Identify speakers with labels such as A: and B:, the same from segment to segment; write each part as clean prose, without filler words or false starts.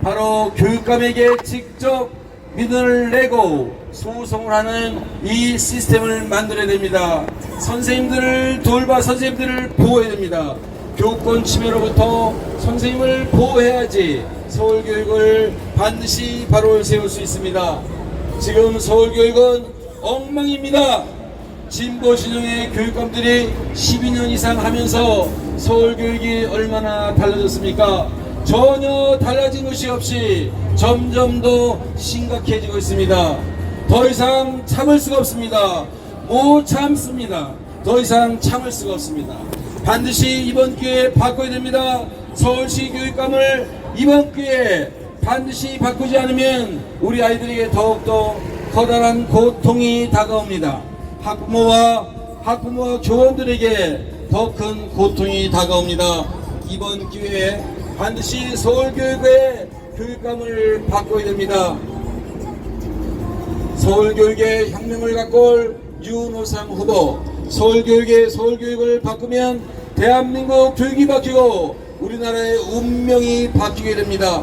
A: 바로 교육감에게 직접 민원을 내고 소송을 하는 이 시스템을 만들어야 됩니다. 선생님들을 돌봐 선생님들을 보호해야 됩니다. 교권 침해로부터 선생님을 보호해야지 서울교육을 반드시 바로 세울 수 있습니다. 지금 서울교육은 엉망입니다. 진보 진영의 교육감들이 12년 이상 하면서 서울교육이 얼마나 달라졌습니까? 전혀 달라진 것이 없이 점점 더 심각해지고 있습니다. 더 이상 참을 수가 없습니다. 못 참습니다. 더 이상 참을 수가 없습니다. 반드시 이번 기회에 바꿔야 됩니다. 서울시 교육감을 이번 기회에 반드시 바꾸지 않으면 우리 아이들에게 더욱더 커다란 고통이 다가옵니다. 학부모와 교원들에게 더 큰 고통이 다가옵니다. 이번 기회에 반드시 서울교육의 교육감을 바꿔야 됩니다. 서울교육의 혁명을 갖고 올 윤호상 후보, 서울교육을 바꾸면 대한민국 교육이 바뀌고 우리나라의 운명이 바뀌게 됩니다.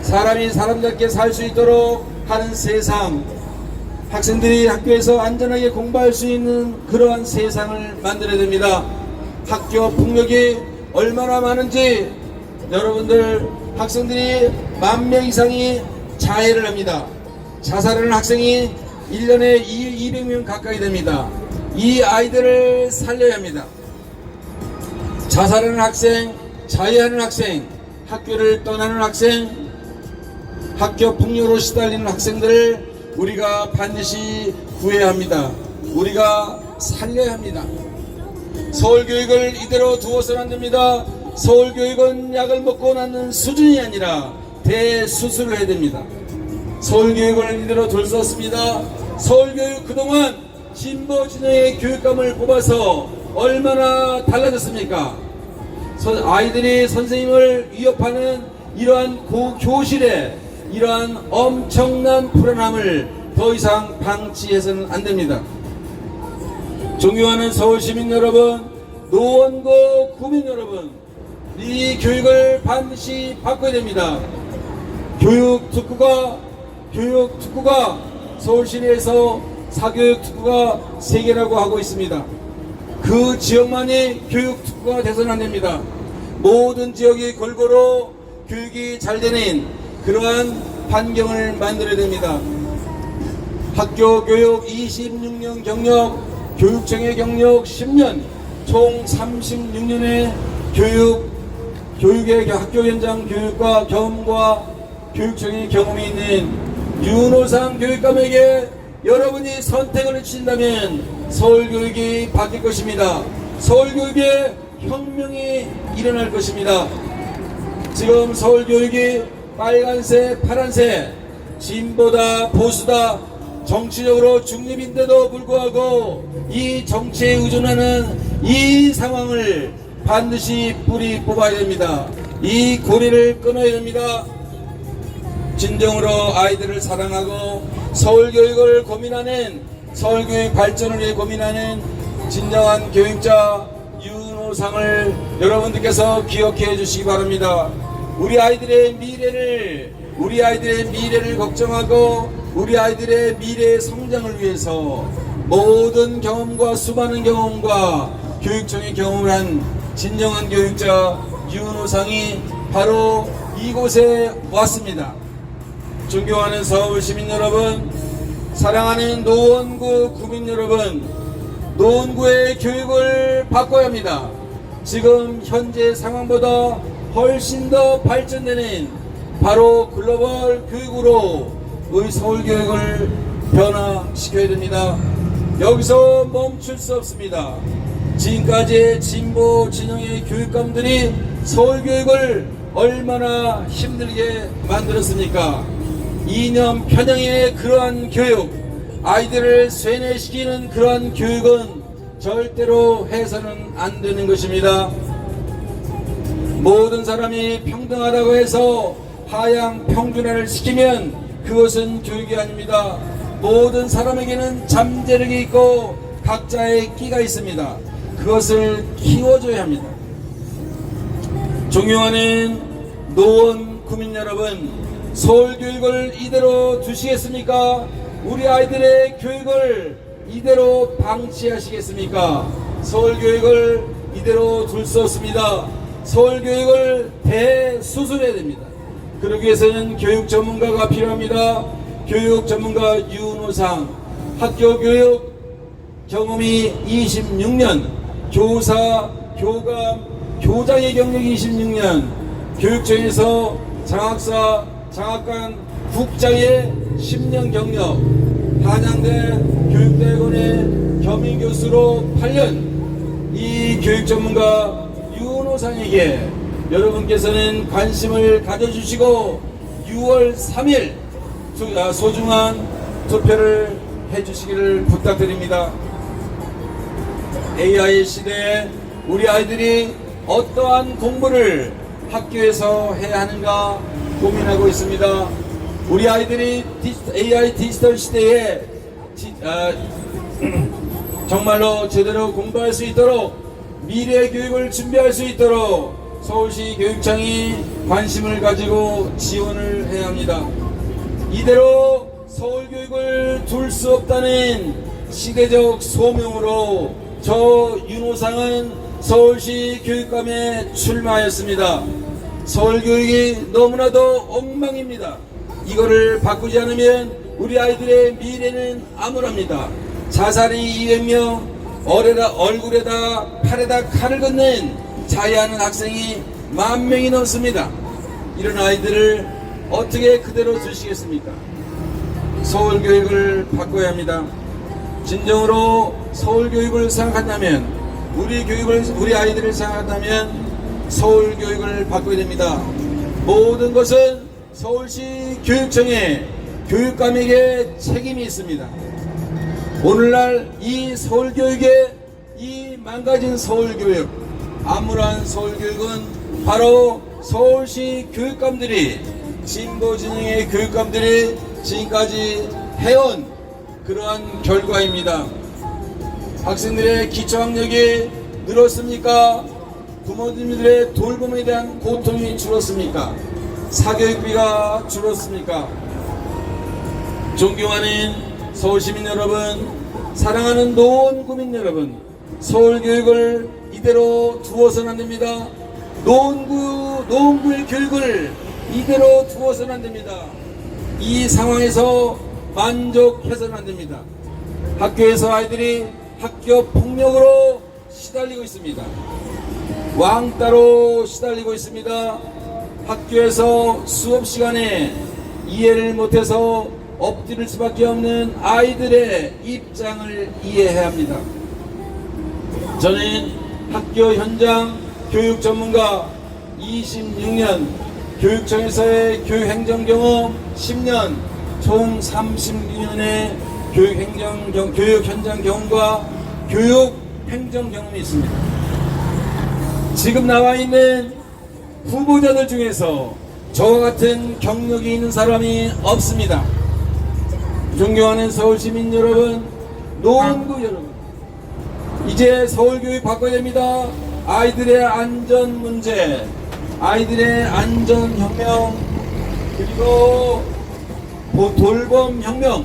A: 사람이 사람답게 살 수 있도록 하는 세상, 학생들이 학교에서 안전하게 공부할 수 있는 그러한 세상을 만들어야 됩니다. 학교 폭력이 얼마나 많은지 여러분들, 학생들이 10,000명 이상이 자해를 합니다. 자살하는 학생이 1년에 200명 가까이 됩니다. 이 아이들을 살려야 합니다. 자살하는 학생, 자해하는 학생, 학교를 떠나는 학생, 학교 폭력으로 시달리는 학생들을 우리가 반드시 구해야 합니다. 우리가 살려야 합니다. 서울교육을 이대로 두어서는 안 됩니다. 서울교육은 약을 먹고 낫는 수준이 아니라 대수술을 해야 됩니다. 서울교육을 이대로 둘 수 없습니다. 서울교육 그동안 진보 진영의 교육감을 뽑아서 얼마나 달라졌습니까? 아이들이 선생님을 위협하는 이러한 교실에 이러한 엄청난 불안함을 더 이상 방치해서는 안 됩니다. 존경하는 서울시민 여러분, 노원구 구민 여러분, 이 교육을 반드시 바꿔야 됩니다. 교육 특구가 서울시내에서 사교육 특구가 3개라고 하고 있습니다. 그 지역만이 교육 특구가 돼서는 안 됩니다. 모든 지역이 골고루 교육이 잘 되는 그러한 환경을 만들어야 됩니다. 학교 교육 26년 경력, 교육청의 경력 10년, 총 36년의 교육의 학교 현장 교육과 경험과 교육청의 경험이 있는 윤호상 교육감에게 여러분이 선택을 해주신다면 서울교육이 바뀔 것입니다. 서울교육의 혁명이 일어날 것입니다. 지금 서울교육이 빨간색, 파란색, 진보다, 보수다, 정치적으로 중립인데도 불구하고 이 정치에 의존하는 이 상황을 반드시 뿌리 뽑아야 됩니다. 이 고리를 끊어야 됩니다. 진정으로 아이들을 사랑하고 서울교육을 고민하는, 서울교육 발전을 위해 고민하는 진정한 교육자 윤호상을 여러분들께서 기억해 주시기 바랍니다. 우리 아이들의 미래를 걱정하고 우리 아이들의 미래의 성장을 위해서 모든 경험과 수많은 경험과 교육청의 경험을 한 진정한 교육자 윤호상이 바로 이곳에 왔습니다. 존경하는 서울시민 여러분, 사랑하는 노원구 구민 여러분, 노원구의 교육을 바꿔야 합니다. 지금 현재 상황보다 훨씬 더 발전되는 바로 글로벌 교육으로 우리 서울교육을 변화시켜야 됩니다. 여기서 멈출 수 없습니다. 지금까지의 진보 진영의 교육감들이 서울교육을 얼마나 힘들게 만들었습니까? 이념 편향의 그러한 교육, 아이들을 쇠뇌시키는 그러한 교육은 절대로 해서는 안 되는 것입니다. 모든 사람이 평등하다고 해서 하향 평준화를 시키면 그것은 교육이 아닙니다. 모든 사람에게는 잠재력이 있고 각자의 끼가 있습니다. 그것을 키워줘야 합니다. 존경하는 노원 국민 여러분, 서울교육을 이대로 두시겠습니까? 우리 아이들의 교육을 이대로 방치하시겠습니까? 서울교육을 이대로 둘 수 없습니다. 서울교육을 대수술해야 됩니다. 그러기 위해서는 교육 전문가가 필요합니다. 교육 전문가 윤호상, 학교 교육 경험이 26년, 교사, 교감, 교장의 경력이 26년, 교육청에서 장학사, 장학관, 국장의 10년 경력, 한양대 교육대학원의 겸임교수로 8년, 이 교육 전문가 윤호상에게 여러분께서는 관심을 가져주시고 6월 3일 소중한 투표를 해주시기를 부탁드립니다. AI 시대에 우리 아이들이 어떠한 공부를 학교에서 해야 하는가 고민하고 있습니다. 우리 아이들이 AI 디지털 시대에 정말로 제대로 공부할 수 있도록, 미래 교육을 준비할 수 있도록 서울시 교육청이 관심을 가지고 지원을 해야 합니다. 이대로 서울교육을 둘 수 없다는 시대적 소명으로 저 윤호상은 서울시 교육감에 출마하였습니다. 서울교육이 너무나도 엉망입니다. 이거를 바꾸지 않으면 우리 아이들의 미래는 암울합니다. 자살이 200명, 얼굴에다 팔에다 칼을 걷는 자해하는 학생이 10,000명이 넘습니다. 이런 아이들을 어떻게 그대로 두시겠습니까? 서울교육을 바꿔야 합니다. 진정으로 서울교육을 생각한다면, 우리 아이들을 생각한다면 서울교육을 바꿔야 됩니다. 모든 것은 서울시 교육청의 교육감에게 책임이 있습니다. 오늘날 이 서울교육의 이 망가진 서울교육, 암울한 서울교육은 바로 서울시 교육감들이, 진보진영의 교육감들이 지금까지 해온 그러한 결과입니다. 학생들의 기초학력이 늘었습니까? 부모님들의 돌봄에 대한 고통이 줄었습니까? 사교육비가 줄었습니까? 존경하는 서울시민 여러분, 사랑하는 노원구민 여러분, 서울교육을 이대로 두어서는 안됩니다. 노원구의 교육을 이대로 두어서는 안됩니다. 이 상황에서 만족해서는 안됩니다. 학교에서 아이들이 학교 폭력으로 시달리고 있습니다. 왕따로 시달리고 있습니다. 학교에서 수업 시간에 이해를 못해서 엎드릴 수밖에 없는 아이들의 입장을 이해해야 합니다. 저는 학교 현장 교육 전문가 26년, 교육청에서의 교육행정 경험 10년, 총 36년의 교육 현장 경험과 교육 행정 경험이 있습니다. 지금 나와 있는 후보자들 중에서 저와 같은 경력이 있는 사람이 없습니다. 존경하는 서울시민 여러분, 노원구 여러분, 이제 서울교육 바꿔야 됩니다. 아이들의 안전 문제, 아이들의 안전 혁명, 그리고 돌봄 혁명,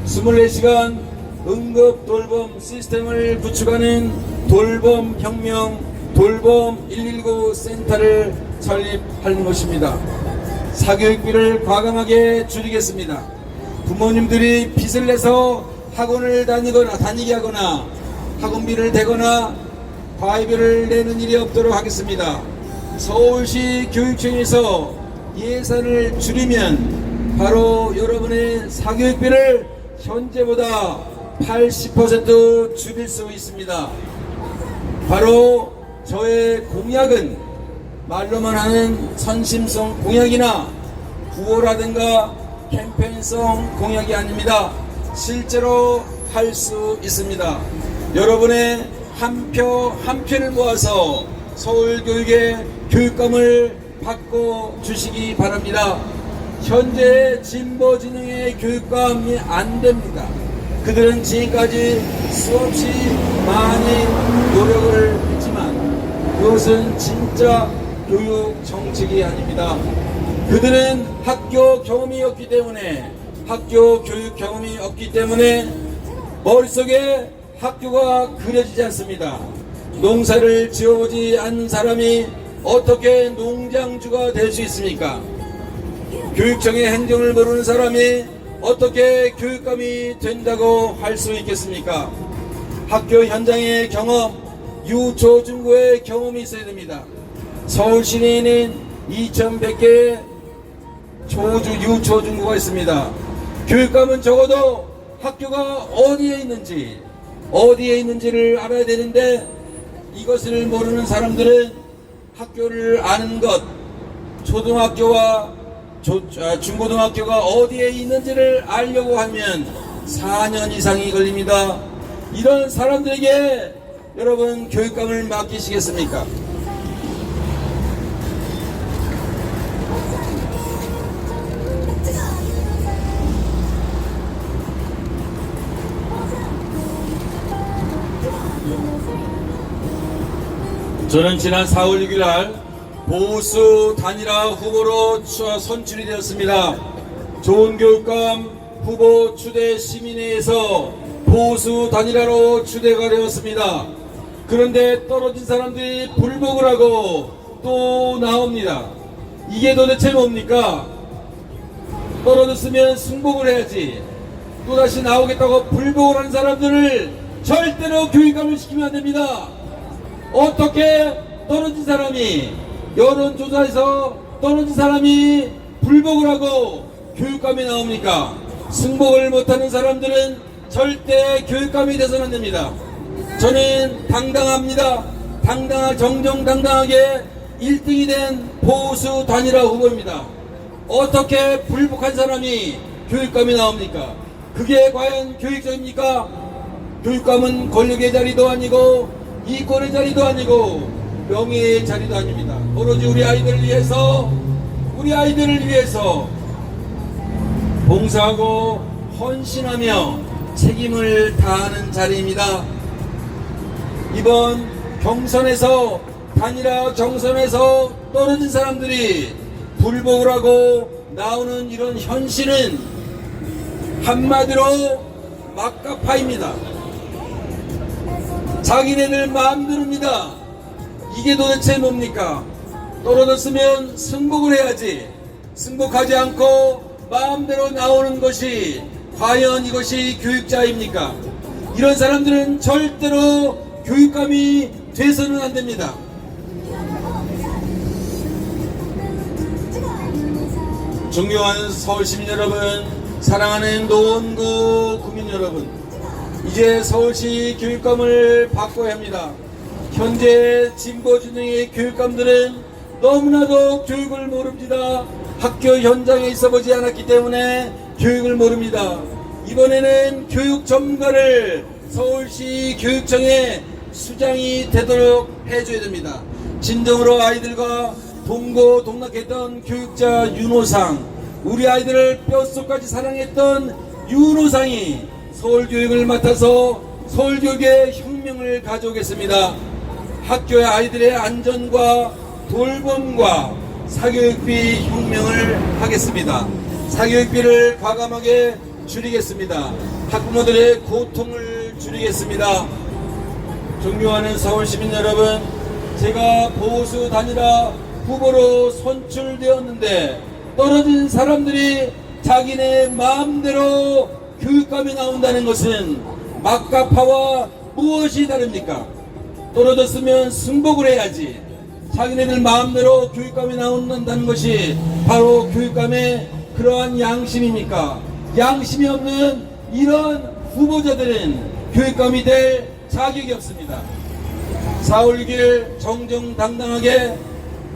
A: 24시간 응급 돌봄 시스템을 구축하는 돌봄 혁명, 돌봄 119 센터를 설립하는 것입니다. 사교육비를 과감하게 줄이겠습니다. 부모님들이 빚을 내서 학원을 다니게 하거나 학원비를 대거나 과외비를 내는 일이 없도록 하겠습니다. 서울시 교육청에서 예산을 줄이면 바로 여러분의 사교육비를 현재보다 80% 줄일 수 있습니다. 바로 저의 공약은 말로만 하는 선심성 공약이나 구호라든가 캠페인성 공약이 아닙니다. 실제로 할 수 있습니다. 여러분의 한 표를 모아서 서울교육의 교육감을 바꿔주시기 바랍니다. 현재 진보진영의 교육감이 안됩니다. 그들은 지금까지 수없이 많이 노력을 했지만 그것은 진짜 교육 정책이 아닙니다. 그들은 학교 경험이 없기 때문에, 학교 교육 경험이 없기 때문에 머릿속에 학교가 그려지지 않습니다. 농사를 지어보지 않는 사람이 어떻게 농장주가 될 수 있습니까? 교육청의 행정을 모르는 사람이 어떻게 교육감이 된다고 할 수 있겠습니까? 학교 현장의 경험, 유초, 중고의 경험이 있어야 됩니다. 서울 시내에는 2100개의 유초, 중고가 있습니다. 교육감은 적어도 학교가 어디에 있는지를 알아야 되는데, 이것을 모르는 사람들은 학교를 아는 것, 초등학교와 중고등학교가 어디에 있는지를 알려고 하면 4년 이상이 걸립니다. 이런 사람들에게 여러분 교육감을 맡기시겠습니까? 저는 지난 4월 6일 날 보수 단일화 후보로 선출이 되었습니다. 좋은 교육감 후보 추대 시민회에서 보수 단일화로 추대가 되었습니다. 그런데 떨어진 사람들이 불복을 하고 또 나옵니다. 이게 도대체 뭡니까? 떨어졌으면 승복을 해야지. 또다시 나오겠다고 불복을 하는 사람들을 절대로 교육감을 시키면 안 됩니다. 어떻게 떨어진 사람이, 여론조사에서 떨어진 사람이 불복을 하고 교육감이 나옵니까? 승복을 못하는 사람들은 절대 교육감이 돼서는 안 됩니다. 저는 당당합니다. 정정당당하게 1등이 된 보수 단일화 후보입니다. 어떻게 불복한 사람이 교육감이 나옵니까? 그게 과연 교육적입니까? 교육감은 권력의 자리도 아니고 이권의 자리도 아니고 명예의 자리도 아닙니다. 오로지 우리 아이들을 위해서 봉사하고 헌신하며 책임을 다하는 자리입니다. 이번 경선에서, 단일화 경선에서 떨어진 사람들이 불복을 하고 나오는 이런 현실은 한마디로 막가파입니다. 자기네들 마음대로입니다. 이게 도대체 뭡니까? 떨어졌으면 승복을 해야지. 승복하지 않고 마음대로 나오는 것이 과연 이것이 교육자입니까? 이런 사람들은 절대로 교육감이 돼서는 안 됩니다. 존경하는 서울시민 여러분, 사랑하는 노원구 구민 여러분, 이제 서울시 교육감을 바꿔야 합니다. 현재 진보진영의 교육감들은 너무나도 교육을 모릅니다. 학교 현장에 있어보지 않았기 때문에 교육을 모릅니다. 이번에는 교육 전문가를 서울시 교육청의 수장이 되도록 해줘야 됩니다. 진정으로 아이들과 동고동락했던 교육자 윤호상, 우리 아이들을 뼛속까지 사랑했던 윤호상이 서울교육을 맡아서 서울교육의 혁명을 가져오겠습니다. 학교의 아이들의 안전과 돌봄과 사교육비 혁명을 하겠습니다. 사교육비를 과감하게 줄이겠습니다. 학부모들의 고통을 줄이겠습니다. 존경하는 서울시민 여러분, 제가 보수 단일화 후보로 선출되었는데 떨어진 사람들이 자기네 마음대로 교육감이 나온다는 것은 막가파와 무엇이 다릅니까? 떨어졌으면 승복을 해야지. 자기네들 마음대로 교육감이 나온다는 것이 바로 교육감의 그러한 양심입니까? 양심이 없는 이런 후보자들은 교육감이 될 자격이 없습니다. 4월 6일 정정당당하게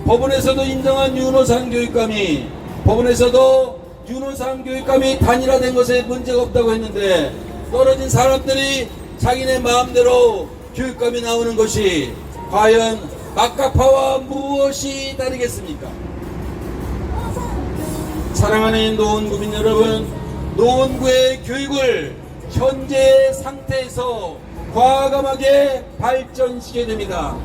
A: 법원에서도 인정한 윤호상 교육감이, 법원에서도 윤호상 교육감이 단일화된 것에 문제가 없다고 했는데 떨어진 사람들이 자기네 마음대로 교육감이 나오는 것이 과연 막가파와 무엇이 다르겠습니까? 사랑하는 노원구민 여러분, 노원구의 교육을 현재 상태에서 과감하게 발전시켜야 됩니다.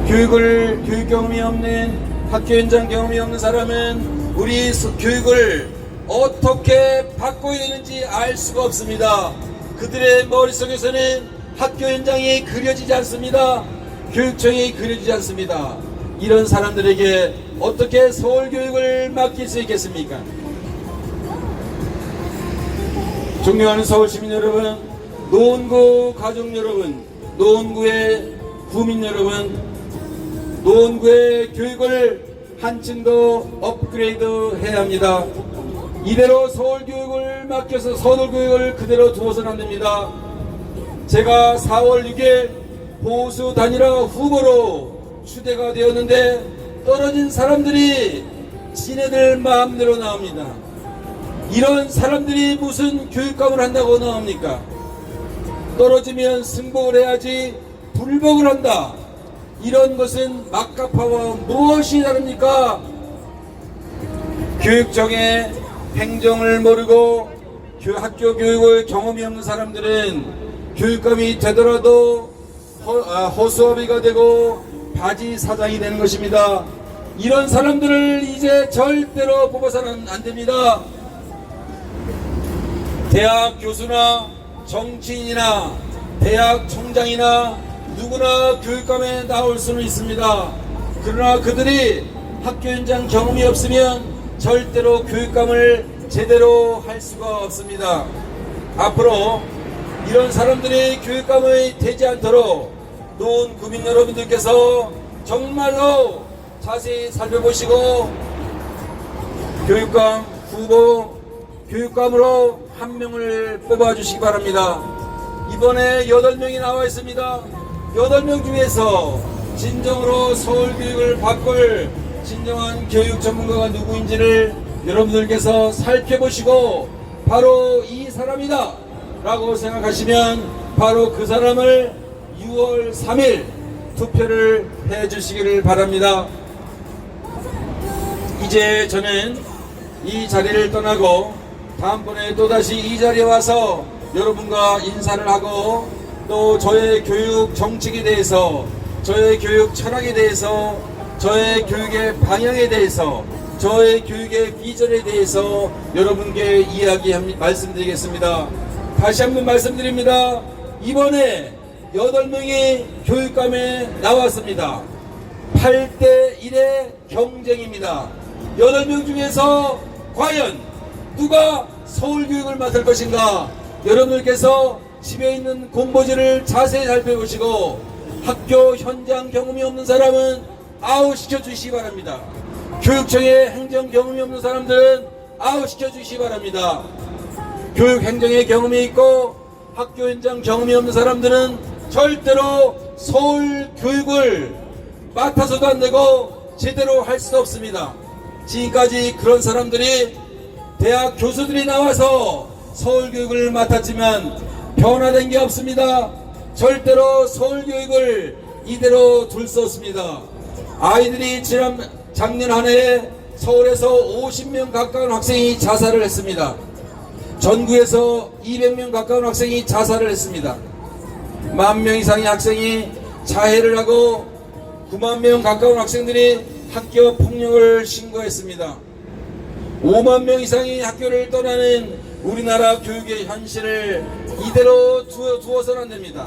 A: 교육 경험이 없는 학교 현장 경험이 없는 사람은 우리 교육을 어떻게 바꿔야 되는지 알 수가 없습니다. 그들의 머릿속에서는 학교 현장이 그려지지 않습니다. 교육청이 그려지지 않습니다. 이런 사람들에게 어떻게 서울교육을 맡길 수 있겠습니까? 존경하는 서울시민 여러분, 노원구 가족 여러분, 노원구의 구민 여러분, 노원구의 교육을 한층 더 업그레이드 해야 합니다. 이대로 서울교육을 맡겨서 서울교육을 그대로 두어서는 안 됩니다. 제가 4월 6일 보수 단일화 후보로 추대가 되었는데 떨어진 사람들이 지네들 마음대로 나옵니다. 이런 사람들이 무슨 교육감을 한다고 나옵니까? 떨어지면 승복을 해야지 불복을 한다. 이런 것은 막가파와 무엇이 다릅니까? 교육청의 행정을 모르고 학교 교육을 경험이 없는 사람들은 교육감이 되더라도 허수아비가 되고 바지 사장이 되는 것입니다. 이런 사람들을 이제 절대로 뽑아서는 안 됩니다. 대학 교수나 정치인이나 대학 총장이나 누구나 교육감에 나올 수는 있습니다. 그러나 그들이 학교 현장 경험이 없으면 절대로 교육감을 제대로 할 수가 없습니다. 앞으로 이런 사람들이 교육감이 되지 않도록 노원 구민 여러분들께서 정말로 자세히 살펴보시고 교육감 후보 교육감으로 한 명을 뽑아주시기 바랍니다. 이번에 8명이 나와 있습니다. 8명 중에서 진정으로 서울교육을 바꿀 진정한 교육 전문가가 누구인지를 여러분들께서 살펴보시고 바로 이 사람이다 라고 생각하시면 바로 그 사람을 6월 3일 투표를 해주시기를 바랍니다. 이제 저는 이 자리를 떠나고 다음번에 또다시 이 자리에 와서 여러분과 인사를 하고 또 저의 교육 정책에 대해서 저의 교육 철학에 대해서 저의 교육의 방향에 대해서 저의 교육의 비전에 대해서 여러분께 말씀드리겠습니다. 다시 한번 말씀드립니다. 이번에 8명이 교육감에 나왔습니다. 8대1의 경쟁입니다. 8명 중에서 과연 누가 서울교육을 맡을 것인가? 여러분들께서 집에 있는 공보지를 자세히 살펴보시고 학교 현장 경험이 없는 사람은 아웃시켜 주시기 바랍니다. 교육청의 행정 경험이 없는 사람들은 아웃시켜 주시기 바랍니다. 교육 행정의 경험이 있고 학교 현장 경험이 없는 사람들은 절대로 서울 교육을 맡아서도 안 되고 제대로 할 수 없습니다. 지금까지 그런 사람들이 대학 교수들이 나와서 서울 교육을 맡았지만 변화된 게 없습니다. 절대로 서울 교육을 이대로 둘 수 없습니다. 아이들이 작년 한 해에 서울에서 50명 가까운 학생이 자살을 했습니다. 전국에서 200명 가까운 학생이 자살을 했습니다. 10,000명 이상의 학생이 자해를 하고 9만 명 가까운 학생들이 학교 폭력을 신고했습니다. 5만 명 이상이 학교를 떠나는 우리나라 교육의 현실을 이대로 두어서는 안 됩니다.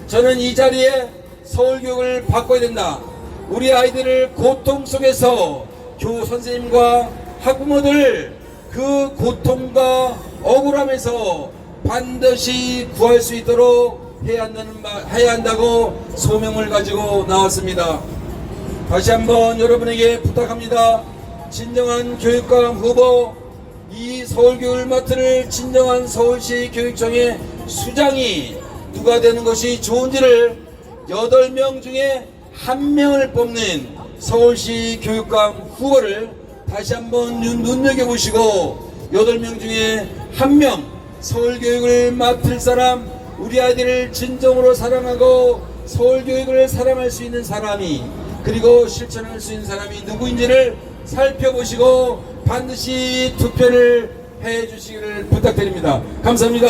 A: 저는 이 자리에 서울교육을 바꿔야 된다. 우리 아이들을 고통 속에서 선생님과 학부모들 그 고통과 억울함에서 반드시 구할 수 있도록 해야 한다고 소명을 가지고 나왔습니다. 다시 한번 여러분에게 부탁합니다. 진정한 교육감 후보, 이 서울교육을 맡을 진정한 서울시 교육청의 수장이 누가 되는 것이 좋은지를 8명 중에 1명을 뽑는 서울시 교육감 후보를 다시 한번 눈여겨보시고 8명 중에 1명 서울교육을 맡을 사람, 우리 아이들을 진정으로 사랑하고 서울교육을 사랑할 수 있는 사람이 그리고 실천할 수 있는 사람이 누구인지를 살펴보시고 반드시 투표를 해 주시기를 부탁드립니다. 감사합니다.